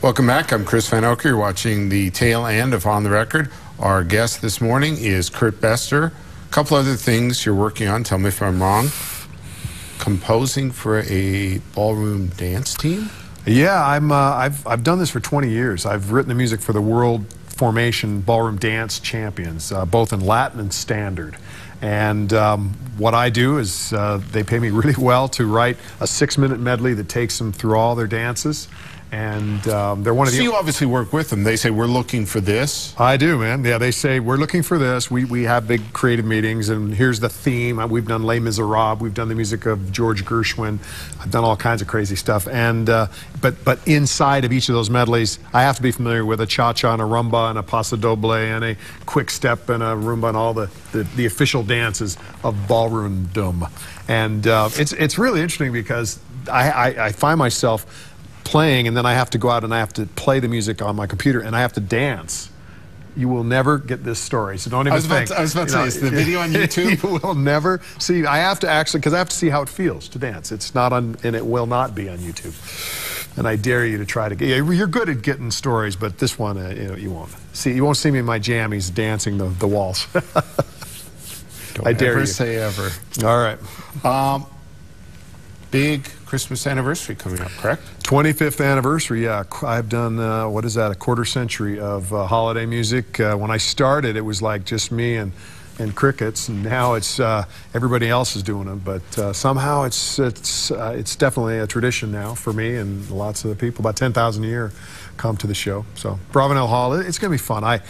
Welcome back. I'm Chris Van Oker. You're watching the tail end of On the Record. Our guest this morning is KURT BESTOR. A couple other things you're working on. Tell me if I'm wrong. Composing for a ballroom dance team? Yeah, I've done this for 20 years. I've written the music for the World Formation Ballroom Dance Champions, both in Latin and Standard. And what I do is they pay me really well to write a 6-minute medley that takes them through all their dances. And they're one of the... So you obviously work with them. They say, we're looking for this. I do, man. Yeah, they say, we're looking for this. We have big creative meetings, and here's the theme. We've done Les Miserables. We've done the music of George Gershwin. I've done all kinds of crazy stuff. And but inside of each of those medleys, I have to be familiar with a cha-cha and a rumba and a paso doble and a quick step and a rumba and all the official dances of ballroom-dom. And it's really interesting because I find myself playing, and then I have to go out and I have to play the music on my computer, and I have to dance. You will never get this story, so don't even think. I was about to say, is the video on YouTube? You will never see. I have to actually, because I have to see how it feels to dance. It's not on, and it will not be on YouTube. And I dare you to try to get. You're good at getting stories, but this one, you won't see. You won't see me in my jammies dancing the waltz. I dare you. Never say ever. All right. Big Christmas anniversary coming up, correct? 25th anniversary, yeah. I've done, what is that, a quarter century of holiday music. When I started, it was like just me and crickets, and now it's everybody else is doing it. But somehow it's definitely a tradition now for me and lots of the people. About 10,000 a year come to the show. So Bravenel Hall, it's going to be fun.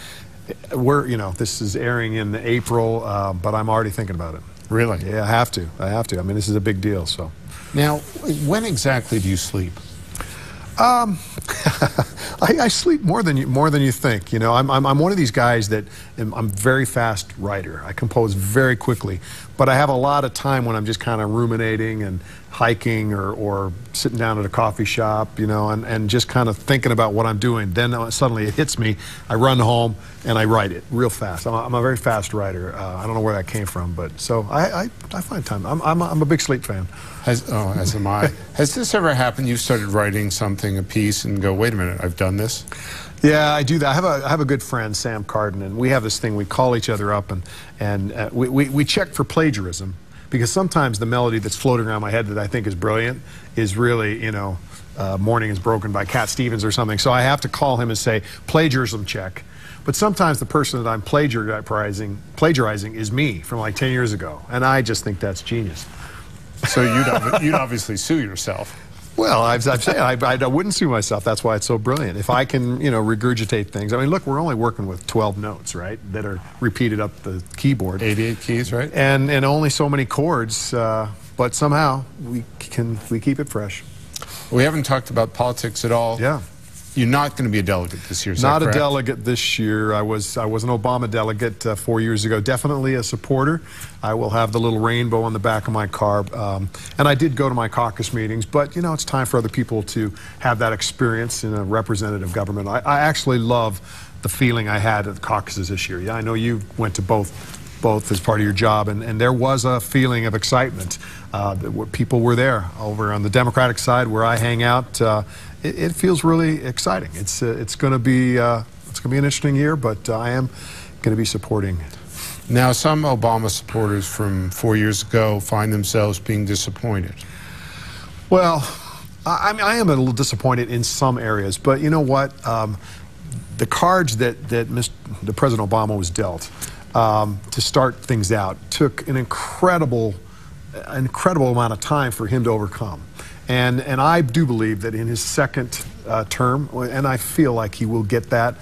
This is airing in April, but I'm already thinking about it. Really? Yeah, I have to. I mean, this is a big deal, so. Now, when exactly do you sleep? I sleep more than you think. You know, I'm one of these guys that I'm a very fast writer. I compose very quickly, but I have a lot of time when I'm just kind of ruminating and hiking or sitting down at a coffee shop, you know, and just kind of thinking about what I'm doing. Then suddenly it hits me. I run home and I write it real fast. I'm a very fast writer. I don't know where that came from, but so I find time. I'm a big sleep fan. As am I. Has this ever happened? You started writing something, a piece, and go, wait a minute, I've done this? Yeah, I do that. I have a good friend, Sam Carden, and we have this thing. We call each other up, and we check for plagiarism, because sometimes the melody that's floating around my head that I think is brilliant is really, you know, Morning is Broken by Cat Stevens or something. So I have to call him and say, plagiarism check. But sometimes the person that I'm plagiarizing is me from like 10 years ago, and I just think that's genius. So you'd obviously sue yourself. Well, I've said I wouldn't sue myself. That's why it's so brilliant. If I can, you know, regurgitate things. I mean, look, we're only working with 12 notes, right, that are repeated up the keyboard. 88 keys, right? And only so many chords, but somehow we keep it fresh. We haven't talked about politics at all. Yeah. You're not going to be a delegate this year, is that Not correct? a delegate this year. I was an Obama delegate 4 years ago. Definitely a supporter. I will have the little rainbow on the back of my car. And I did go to my caucus meetings, but you know, it's time for other people to have that experience in a representative government. I actually love the feeling I had at the caucuses this year. Yeah, I know you went to both as part of your job, and there was a feeling of excitement. People were there. Over on the Democratic side, where I hang out, it feels really exciting. It's going to be an interesting year, but I am going to be supporting. Now, some Obama supporters from 4 years ago find themselves being disappointed. Well, I mean, I am a little disappointed in some areas, but you know what? The cards that the President Obama was dealt to start things out took an incredible amount of time for him to overcome. And I do believe that in his second term, and I feel like he will get that,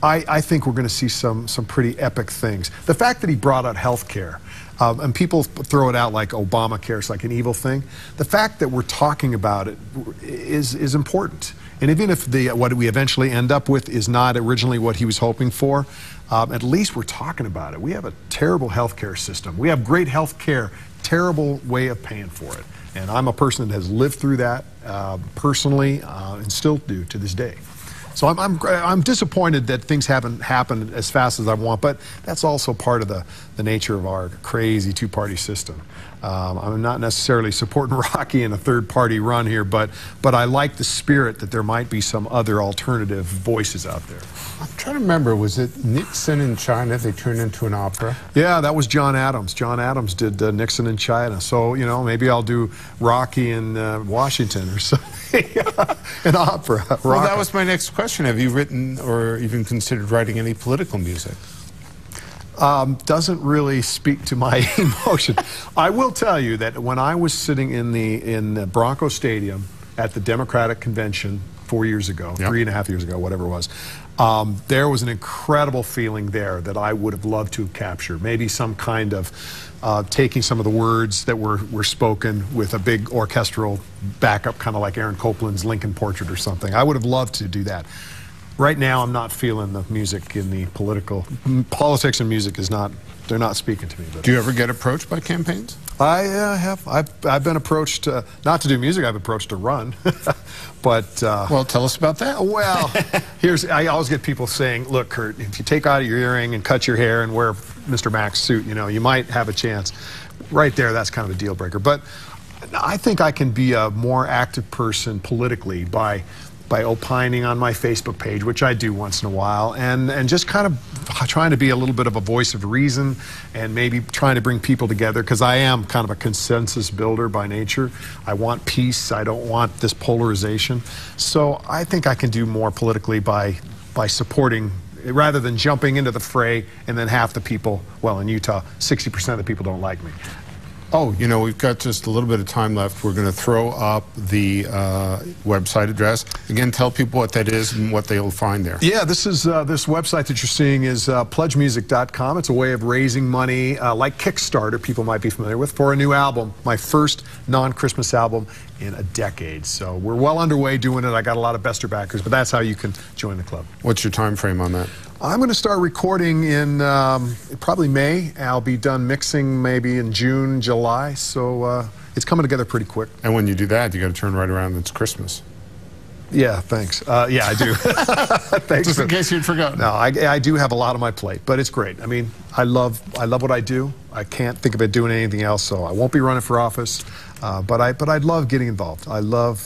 I think we're going to see some pretty epic things. The fact that he brought out health care, and people throw it out like Obamacare is like an evil thing. The fact that we're talking about it is important. And even if what we eventually end up with is not originally what he was hoping for, at least we're talking about it. We have a terrible health care system. We have great health care, terrible way of paying for it. And I'm a person that has lived through that personally and still do to this day. So I'm disappointed that things haven't happened as fast as I want, but that's also part of the nature of our crazy two-party system. I'm not necessarily supporting Rocky in a third-party run here, but I like the spirit that there might be some other alternative voices out there. I'm trying to remember, was it Nixon in China they turned into an opera? Yeah, that was John Adams. John Adams did Nixon in China. So, you know, maybe I'll do Rocky in Washington or something, an opera. Well, that was my next question. Have you written or even considered writing any political music? Doesn't really speak to my emotion. I will tell you that when I was sitting in the Bronco Stadium at the Democratic Convention 4 years ago, yep. 3.5 years ago, whatever it was, there was an incredible feeling there that I would have loved to have captured. Maybe some kind of taking some of the words that were spoken with a big orchestral backup, kind of like Aaron Copland's Lincoln Portrait or something. I would have loved to do that. Right now, I'm not feeling the music in the politics and music is not, they're not speaking to me. But do you ever get approached by campaigns? I have. I've been approached, not to do music, I've been approached to run. But well, tell us about that. Well, I always get people saying, look, Kurt, if you take out your earring and cut your hair and wear Mr. Mac's suit, you know, you might have a chance. Right there, that's kind of a deal breaker. But I think I can be a more active person politically by opining on my Facebook page, which I do once in a while, and just kind of trying to be a little bit of a voice of reason and maybe trying to bring people together, because I am kind of a consensus builder by nature. I want peace. I don't want this polarization. So I think I can do more politically by supporting, rather than jumping into the fray and then half the people, well, in Utah, 60% of the people don't like me. Oh, you know, we've got just a little bit of time left. We're going to throw up the website address. Again, tell people what that is and what they'll find there. Yeah, this is this website that you're seeing is pledgemusic.com. It's a way of raising money, like Kickstarter, people might be familiar with, for a new album, my first non-Christmas album in a decade. So we're well underway doing it. I got a lot of Bestor backers, but that's how you can join the club. What's your time frame on that? I'm going to start recording in probably May. I'll be done mixing maybe in June, July. So it's coming together pretty quick. And when you do that, you got to turn right around. It's Christmas. Yeah, thanks. Yeah, I do. Thanks. Just in case you'd forgotten. No, I do have a lot on my plate, but it's great. I mean, I love what I do. I can't think of it doing anything else, so I won't be running for office. But I'd love getting involved. I love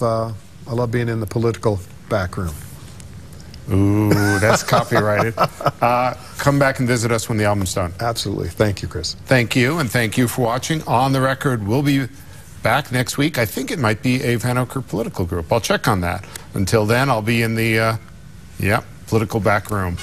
being in the political back room. Ooh, that's copyrighted. Come back and visit us when the album's done. Absolutely. Thank you, Chris. Thank you, and thank you for watching. On the Record, we'll be back next week. I think it might be a Van Oker political group. I'll check on that. Until then, I'll be in the, political back room.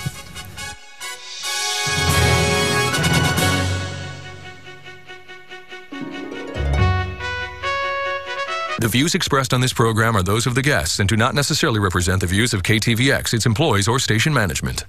The views expressed on this program are those of the guests and do not necessarily represent the views of KTVX, its employees, or station management.